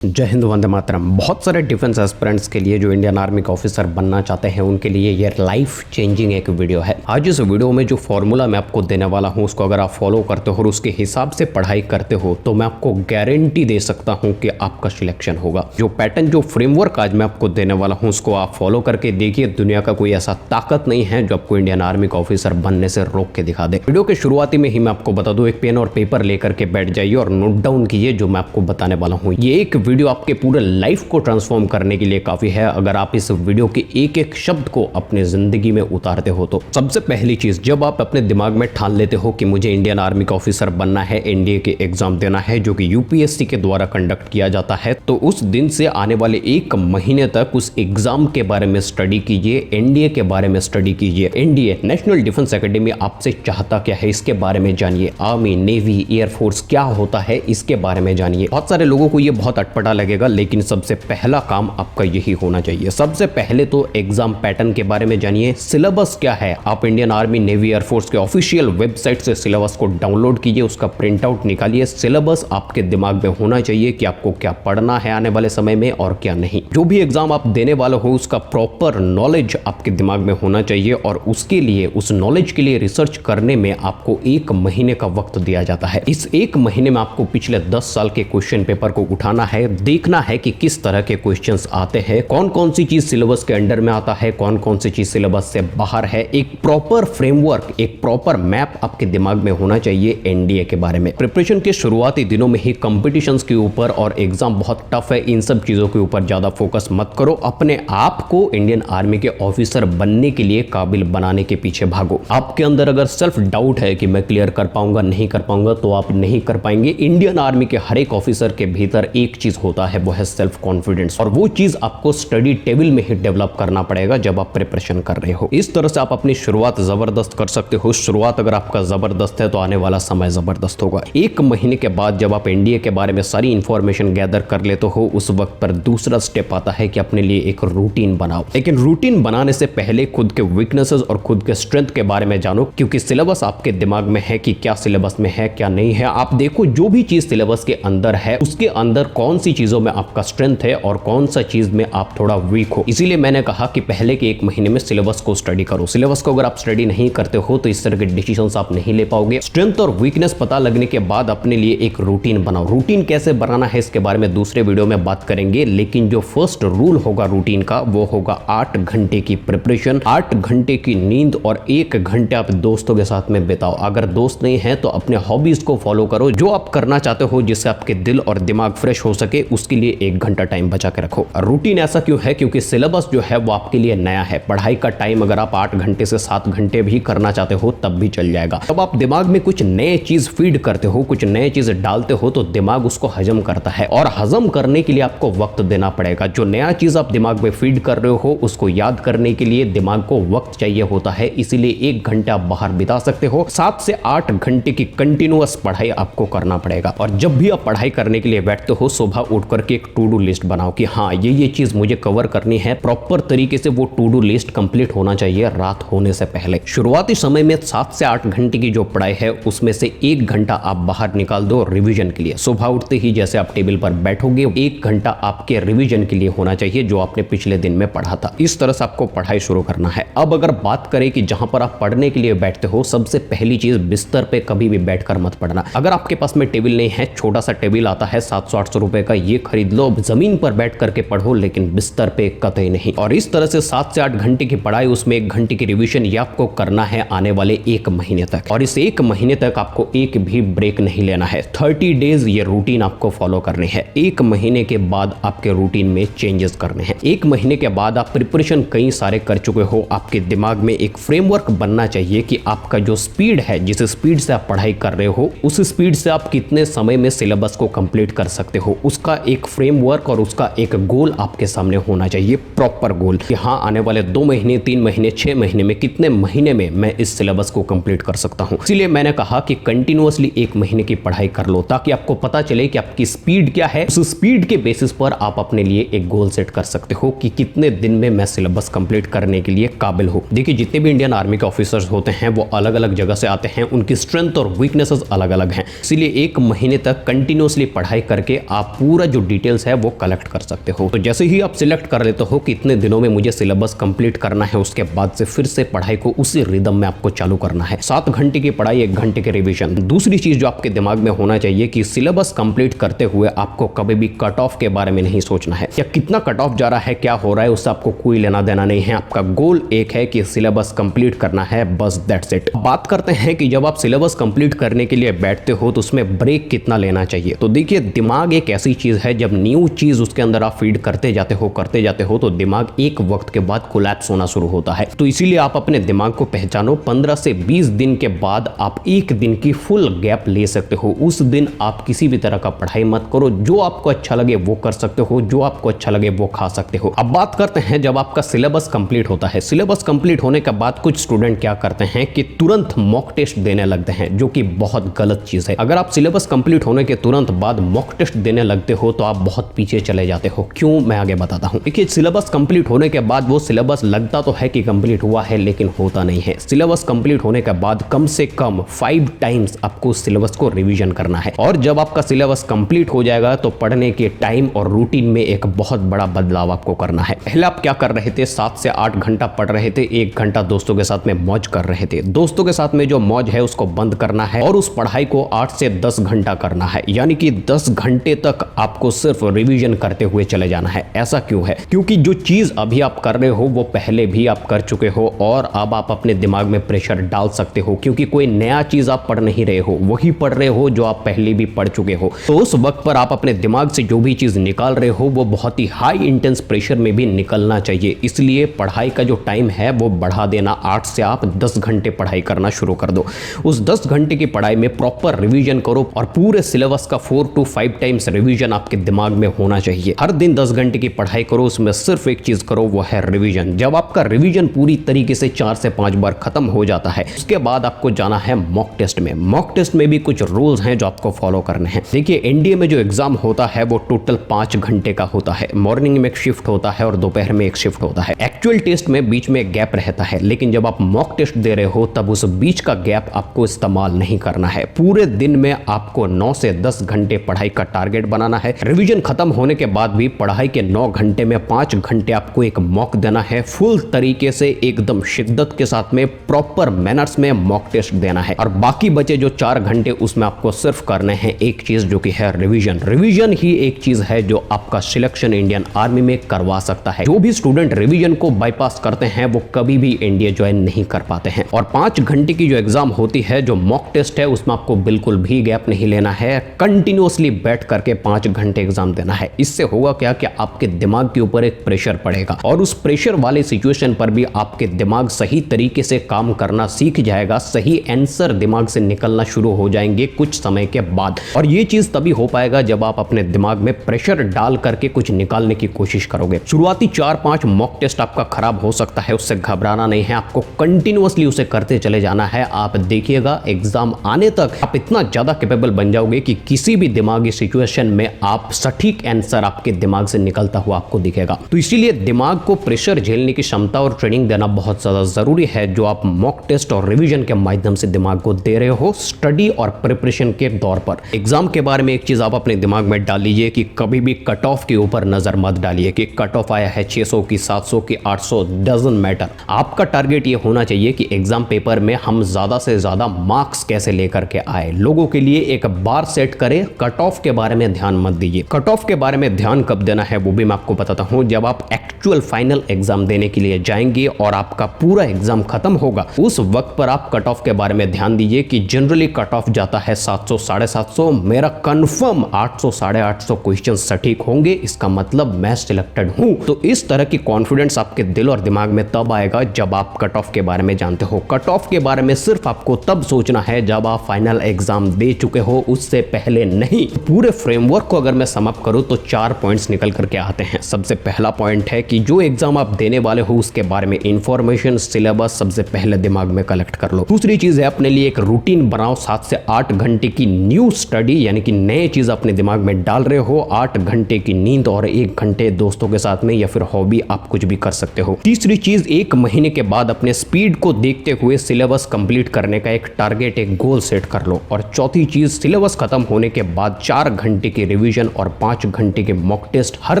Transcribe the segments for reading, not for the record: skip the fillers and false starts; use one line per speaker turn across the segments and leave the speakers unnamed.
जय हिंद, वंदे मातरम। बहुत सारे डिफेंस एस्पिरेंट्स के लिए जो इंडियन आर्मी का ऑफिसर बनना चाहते हैं उनके लिए ये लाइफ चेंजिंग एक वीडियो है। आज इस वीडियो में जो फॉर्मूला मैं आपको देने वाला हूं उसको अगर आप फॉलो करते हो और उसके हिसाब से पढ़ाई करते हो तो मैं आपको गारंटी दे सकता हूं कि आपका सिलेक्शन होगा। जो पैटर्न, जो फ्रेमवर्क आज मैं आपको देने वाला हूं उसको आप फॉलो करके देखिए। दुनिया का कोई ऐसा ताकत नहीं है जो आपको इंडियन आर्मी का ऑफिसर बनने से रोक के दिखा दे। वीडियो के शुरुआती में ही मैं आपको बता दूं, एक पेन और पेपर लेकर के बैठ जाइए और नोट डाउन कीजिए जो मैं आपको बताने वाला हूं। ये एक वीडियो आपके पूरे लाइफ को ट्रांसफॉर्म करने के लिए काफी है अगर आप इस वीडियो के एक एक शब्द को अपने जिंदगी में उतारते हो तो। सबसे पहली चीज, जब आप अपने दिमाग में ठान लेते हो कि मुझे इंडियन आर्मी का ऑफिसर बनना है, एनडीए के एग्जाम देना है जो कि यूपीएससी के द्वारा कंडक्ट किया जाता है, तो उस दिन से आने वाले एक महीने तक उस एग्जाम के बारे में स्टडी कीजिए, एनडीए के बारे में स्टडी कीजिए। एनडीए, नेशनल डिफेंस एकेडमी, आपसे चाहता क्या है इसके बारे में जानिए। आर्मी, नेवी, एयरफोर्स क्या होता है इसके बारे में जानिए। बहुत सारे लोगों को ये बहुत अटपटा लगेगा लेकिन सबसे पहला काम आपका यही होना चाहिए। सबसे पहले तो एग्जाम पैटर्न के बारे में जानिए। सिलेबस क्या है, आप इंडियन आर्मी, नेवी, एयरफोर्स के ऑफिशियल वेबसाइट से सिलेबस को डाउनलोड कीजिए, उसका प्रिंट आउट निकालिए। सिलेबस आपके दिमाग में होना चाहिए कि आपको क्या पढ़ना है आने वाले समय में और क्या नहीं। जो भी एग्जाम आप देने वाले हो उसका प्रॉपर नॉलेज आपके दिमाग में होना चाहिए और उसके लिए, उस नॉलेज के लिए रिसर्च करने में आपको एक महीने का वक्त दिया जाता है। इस एक महीने में आपको पिछले 10 साल के क्वेश्चन पेपर को उठाना है, देखना है कि किस तरह के क्वेश्चंस आते हैं, कौन कौन सी चीज सिलेबस के अंडर में आता है, कौन कौन सी चीज सिलेबस से बाहर है। एक प्रॉपर फ्रेमवर्क, एक प्रॉपर मैप आपके दिमाग में होना चाहिए एनडीए के बारे में। प्रिपरेशन के शुरुआती दिनों में ही कंपटीशंस के ऊपर और एग्जाम बहुत टफ है, इन सब चीजों के ऊपर ज्यादा फोकस मत करो। अपने आप को इंडियन आर्मी के ऑफिसर बनने के लिए काबिल बनाने के पीछे भागो। आपके अंदर अगर सेल्फ डाउट है कि मैं क्लियर कर पाऊंगा, नहीं कर पाऊंगा, तो आप नहीं कर पाएंगे। इंडियन आर्मी के हर एक ऑफिसर के भीतर एक चीज होता है, वो है सेल्फ कॉन्फिडेंस, और वो चीज आपको स्टडी टेबल में ही डेवलप करना पड़ेगा जब आप प्रिपरेशन कर रहे हो। इस तरह से आप अपनी शुरुआत जबरदस्त कर सकते हो। शुरुआत अगर आपका जबरदस्त है तो आने वाला समय जबरदस्त होगा। एक महीने के बाद जब आप एनडीए के बारे में सारी इंफॉर्मेशन गैदर कर लेते हो, उस वक्त पर दूसरा स्टेप आता है कि अपने लिए एक रूटीन बनाओ। लेकिन रूटीन बनाने से पहले खुद के वीकनेसेस और खुद के स्ट्रेंथ के बारे में जानो, क्योंकि सिलेबस आपके दिमाग में है कि क्या सिलेबस में है, क्या नहीं है। आप देखो जो भी चीज सिलेबस के अंदर है उसके अंदर कौन सी चीजों में आपका स्ट्रेंथ है और कौन सा चीज में आप थोड़ा वीक हो। इसीलिए मैंने कहा कि पहले के एक महीने में सिलेबस को स्टडी करो। सिलेबस को अगर आप स्टडी नहीं करते हो तो इस तरह के डिसीजंस आप नहीं ले पाओगे। स्ट्रेंथ और वीकनेस पता लगने के बाद अपने लिए एक रूटीन बनाओ। रूटीन कैसे बनाना है इसके बारे में दूसरे वीडियो में बात करेंगे, लेकिन जो फर्स्ट रूल होगा रूटीन का वो होगा 8 घंटे की प्रिपरेशन, 8 घंटे की नींद और 1 घंटे आप दोस्तों के साथ में बिताओ। अगर दोस्त नहीं है तो अपने हॉबीज को फॉलो करो, जो आप करना चाहते हो जिससे आपके दिल और दिमाग फ्रेश हो सके, उसके लिए 1 घंटा टाइम बचा के रखो। रूटीन ऐसा क्यों है? क्योंकि सिलेबस जो है वो आपके लिए नया है। पढ़ाई का टाइम अगर आप 8 घंटे से 7 घंटे भी करना चाहते हो तब भी चल जाएगा। जब आप दिमाग में कुछ नए चीज फीड करते हो, कुछ नए चीज डालते हो तो दिमाग उसको हजम करता है और हजम करने के लिए आपको वक्त देना पड़ेगा। जो नया चीज आप दिमाग में फीड कर रहे हो उसको याद करने के लिए दिमाग को वक्त चाहिए होता है, इसीलिए 1 घंटा बाहर बिता सकते हो। 7 से 8 घंटे की कंटिन्यूअस पढ़ाई आपको करना पड़ेगा। और जब भी आप पढ़ाई करने के लिए बैठते हो, सुबह उठ करके एक टू डू लिस्ट बनाओ कि हाँ ये चीज मुझे कवर करनी है। प्रॉपर तरीके से वो टू डू लिस्ट कंप्लीट होना चाहिए रात होने से पहले। शुरुआती समय में 7 से 8 घंटे की जो पढ़ाई है उसमें से 1 घंटा आप बाहर निकाल दो रिवीजन के लिए। सुबह उठते ही जैसे आप टेबल पर बैठोगे 1 घंटा आपके रिवीजन के लिए होना चाहिए जो आपने पिछले दिन में पढ़ा था। इस तरह से आपको पढ़ाई शुरू करना है। अब अगर बात करें कि जहां पर आप पढ़ने के लिए बैठते हो, सबसे पहली चीज बिस्तर पे कभी भी बैठकर मत पढ़ना। अगर आपके पास में टेबल नहीं है, छोटा सा टेबल आता है 700-800 रुपए का, ये खरीद लो। जमीन पर बैठ करके पढ़ो लेकिन बिस्तर पे कतई नहीं। और इस तरह से 7 से 8 घंटे की पढ़ाई, उसमें 1 घंटे की रिवीजन, ये आपको करना है आने वाले 1 महीने तक। और इस 1 महीने तक आपको एक भी ब्रेक नहीं लेना है। 30 डेज ये रूटीन आपको फॉलो करनी है। 1 महीने के बाद आपके रूटीन में चेंजेस करने हैं। 1 महीने के बाद आप प्रिपरेशन कई सारे कर चुके हो, आपके दिमाग में एक फ्रेमवर्क बनना चाहिए कि आपका जो स्पीड है, जिस स्पीड से आप पढ़ाई कर रहे हो, उस स्पीड से आप कितने समय में सिलेबस को कंप्लीट कर सकते हो। उसका एक फ्रेमवर्क और उसका एक गोल आपके सामने होना चाहिए, प्रॉपर गोल कि हाँ आने वाले 2 महीने, 3 महीने, 6 महीने में, कितने महीने में मैं इस सिलेबस को कंप्लीट कर सकता हूं। इसलिए मैंने कहा कि कंटिन्यूअसली 1 महीने की पढ़ाई कर लो ताकि आपको पता चले कि आपकी स्पीड क्या है। उस स्पीड के बेसिस पर आप अपने लिए एक गोल सेट कर सकते हो कि कितने दिन में मैं सिलेबस कंप्लीट करने के लिए काबिल हूं। देखिए जितने भी इंडियन आर्मी के ऑफिसर्स होते हैं वो अलग अलग जगह से आते हैं, उनकी स्ट्रेंथ और वीकनेसेस अलग अलग हैं। इसलिए 1 महीने तक कंटिन्यूअसली पढ़ाई करके आप पूरा जो डिटेल्स है वो कलेक्ट कर सकते हो। तो जैसे ही आप सिलेक्ट कर लेते हो कि इतने दिनों में मुझे सिलेबस कंप्लीट करना है, उसके बाद से फिर से पढ़ाई को उसी रिदम में आपको चालू करना है। 7 घंटे की पढ़ाई, 1 घंटे के रिवीजन। दूसरी चीज जो आपके दिमाग में होना चाहिए कि सिलेबस कंप्लीट करते हुए आपको कभी भी कट ऑफ के बारे में नहीं सोचना है, या कितना कट ऑफ जा रहा है, क्या हो रहा है, उससे आपको कोई लेना देना नहीं है। आपका गोल एक है कि सिलेबस कंप्लीट करना है, बस दैट्स इट। बात करते हैं कि जब आप सिलेबस कंप्लीट करने के लिए बैठते हो तो उसमें ब्रेक कितना लेना चाहिए। तो देखिए, दिमाग एक ऐसी चीज है, जब न्यू चीज उसके अंदर आप फीड करते जाते हो तो दिमाग एक वक्त के बाद कोलैप्स होना शुरू होता है। तो इसीलिए आप अपने दिमाग को पहचानो। 15 से 20 दिन के बाद आप एक दिन की फुल गैप ले सकते हो। उस दिन आप किसी भी तरह का पढ़ाई मत करो। जो आपको अच्छा लगे वो कर सकते हो, जो आपको अच्छा लगे वो खा सकते हो। अब बात करते हैं जब आपका सिलेबस कंप्लीट होता है। सिलेबस कंप्लीट होने के बाद कुछ स्टूडेंट क्या करते हैं कि तुरंत मॉक टेस्ट देने लगते हैं, जो कि बहुत गलत चीज है। अगर आप सिलेबस कंप्लीट होने के तुरंत बाद मॉक टेस्ट देने लगते हो तो आप बहुत पीछे चले जाते हो। क्यों, मैं आगे बताता हूं। देखिए, सिलेबस कंप्लीट होने के बाद वो सिलेबस लगता तो है कि कंप्लीट हुआ है, लेकिन होता नहीं है। सिलेबस कंप्लीट होने के बाद कम से कम 5 टाइम्स आपको सिलेबस को रिवीजन करना है। और जब आपका सिलेबस कंप्लीट हो जाएगा तो पढ़ने के टाइम और रूटीन में एक बहुत बड़ा बदलाव आपको करना है। पहले आप क्या कर रहे थे, 7 से 8 घंटा पढ़ रहे थे, 1 घंटा दोस्तों के साथ में मौज कर रहे थे। दोस्तों के साथ में जो मौज है उसको बंद करना है और उस पढ़ाई को 8 से 10 घंटा करना है। यानी कि 10 घंटे तक आपको सिर्फ रिवीजन करते हुए चले जाना है। ऐसा क्यों है? क्योंकि जो चीज अभी आप कर रहे हो वो पहले भी आप कर चुके हो और अब आप अपने दिमाग में प्रेशर डाल सकते हो, क्योंकि कोई नया चीज आप पढ़ नहीं रहे हो, वही पढ़ रहे हो जो आप पहले भी पढ़ चुके हो। तो उस वक्त पर आप अपने दिमाग से जो भी चीज निकाल रहे हो वो बहुत ही हाई इंटेंस प्रेशर में भी निकलना चाहिए। इसलिए पढ़ाई का जो टाइम है वो बढ़ा देना। 8 से आप 10 घंटे पढ़ाई करना शुरू कर दो। उस 10 घंटे की पढ़ाई में प्रॉपर रिवीजन करो और पूरे सिलेबस का 4 to 5 टाइम्स रिवीजन आपके दिमाग में होना चाहिए। हर दिन 10 घंटे की पढ़ाई करो, उसमें सिर्फ एक चीज करो, वो है रिवीजन। जब आपका रिवीजन पूरी तरीके से 4 से 5 बार खत्म हो जाता है, उसके बाद आपको जाना है मॉक टेस्ट में। मॉक टेस्ट में भी कुछ रूल्स हैं जो आपको फॉलो करने हैं। देखिए, एनडीए में जो एग्जाम होता है वो टोटल 5 घंटे का होता है। मॉर्निंग में एक शिफ्ट होता है और दोपहर में एक शिफ्ट होता है। एक्चुअल टेस्ट में बीच में एक गैप रहता है, लेकिन जब आप मॉक टेस्ट दे रहे हो तब उस बीच का गैप आपको इस्तेमाल नहीं करना है। पूरे दिन में आपको 9 से 10 घंटे पढ़ाई का टारगेट बनाना है। रिवीजन खत्म होने के बाद भी पढ़ाई के 9 घंटे में 5 घंटे आपको एक मॉक देना है। फुल तरीके से एकदम शिद्दत के साथ में प्रॉपर मैनर्स में मॉक टेस्ट देना है। और बाकी बचे जो 4 घंटे उसमें आपको सिर्फ करने हैं एक चीज, जो कि है रिवीजन। रिवीजन ही एक चीज है जो आपका सिलेक्शन इंडियन आर्मी में करवा सकता है। जो भी स्टूडेंट रिवीजन को बाईपास करते हैं वो कभी भी एनडीए ज्वाइन नहीं कर पाते हैं। और 5 घंटे की जो एग्जाम होती है, जो मॉक टेस्ट है, उसमें आपको बिल्कुल भी गैप नहीं लेना है। कंटिन्यूअसली बैठ करके 5 घंटे एग्जाम देना है। इससे होगा क्या कि आपके दिमाग के ऊपर एक प्रेशर पड़ेगा और उस प्रेशर वाले सिचुएशन पर भी आपके दिमाग सही तरीके से काम करना सीख जाएगा। सही आंसर दिमाग से निकलना शुरू हो जाएंगे कुछ समय के बाद। और ये चीज तभी हो पाएगा जब आप अपने दिमाग में प्रेशर डाल करके कुछ निकालने की कोशिश करोगे। शुरुआती 4-5 मॉक टेस्ट आपका खराब हो सकता है, उससे घबराना नहीं है। आपको कंटिन्यूअसली उसे करते चले जाना है। आप देखिएगा एग्जाम आने तक आप इतना ज्यादा कैपेबल बन जाओगे कि किसी भी दिमागी सिचुएशन में आप सटीक आंसर आपके दिमाग से निकलता हुआ आपको दिखेगा। तो इसीलिए दिमाग को प्रेशर झेलने की क्षमता और ट्रेनिंग देना बहुत ज्यादा जरूरी है, जो आप मॉक टेस्ट और रिवीजन के माध्यम से दिमाग को दे रहे हो स्टडी और प्रिपरेशन के दौर पर। एग्जाम के बारे में एक चीज आप अपने दिमाग में डाल लीजिए कि कभी भी कट ऑफ के ऊपर नजर मत डालिए कि कट ऑफ आया है 600 की, 700 की, 800, डजंट मैटर। आपका टारगेट ये होना चाहिए कि एग्जाम पेपर में हम ज्यादा से ज्यादा मार्क्स कैसे लेकर के आए। लोगों के लिए एक बार सेट करें, कट ऑफ के बारे में ध्यान मत दीजिए। कट ऑफ के बारे में ध्यान कब देना है वो भी मैं आपको बताता हूं। जब आप एक्चुअल फाइनल एग्जाम देने के लिए जाएंगे और आपका पूरा एग्जाम खत्म होगा, उस वक्त पर आप कट ऑफ के बारे में ध्यान दीजिए कि जनरली कट ऑफ जाता है 700, 750। मेरा कंफर्म 800, 850 क्वेश्चन सटीक होंगे, इसका मतलब मैं सिलेक्टेड हूं। तो इस तरह की कॉन्फिडेंस आपके दिल और दिमाग में तब आएगा जब आप कट ऑफ के बारे में जानते हो। कट ऑफ के बारे में सिर्फ आपको तब सोचना है जब आप फाइनल एग्जाम दे चुके हो, उससे पहले नहीं। पूरे फ्रेमवर्क को अगर मैं समअप करूं तो 4 पॉइंट्स निकल करके आते हैं। सबसे पहला पॉइंट है कि जो एग्जाम आप देने वाले हो उसके बारे में इंफॉर्मेशन, सिलेबस सबसे पहले दिमाग में कलेक्ट कर लो। दूसरी चीज है अपने लिए एक रूटीन बनाओ। 7 से 8 घंटे की न्यू स्टडी, यानी कि नए चीज अपने दिमाग में डाल रहे हो। 8 घंटे की नींद और 1 घंटे दोस्तों के साथ में या फिर हॉबी, आप कुछ भी कर सकते हो। तीसरी चीज, 1 महीने के बाद अपने स्पीड को देखते हुए सिलेबस कंप्लीट करने का एक टारगेट, एक गोल सेट कर लो। और चौथी चीज, सिलेबस खत्म होने के बाद 4 घंटे की रिवीजन और 5 घंटे के मॉक टेस्ट हर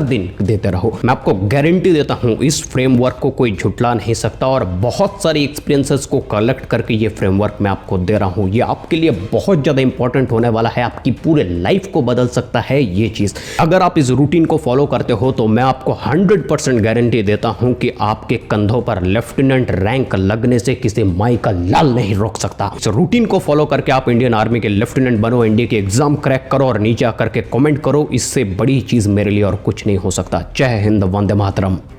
दिन देते रहो। मैं आपको गारंटी देता हूं इस फ्रेमवर्क को कोई झुटला नहीं सकता और बहुत सारी एक्सपीरियंसेस को कलेक्ट करके ये फ्रेमवर्क मैं आपको दे रहा हूं। ये आपके लिए बहुत ज्यादा इंपॉर्टेंट होने वाला है, आपकी पूरे लाइफ को बदल सकता है ये चीज। अगर आप इस रूटीन को फॉलो करते हो तो मैं आपको 100% गारंटी देता हूं कि आपके कंधों पर लेफ्टिनेंट रैंक लगने से किसी माई का लाल नहीं रोक सकता। इस रूटीन को फॉलो करके आप इंडियन आर्मी के लेफ्टिनेंट बनो, इंडिया के एग्जाम क्रैक करो और नीचे आकर के कमेंट करो। इससे बड़ी चीज मेरे लिए और कुछ नहीं हो सकता। जय हिंद, वंदे मातरम।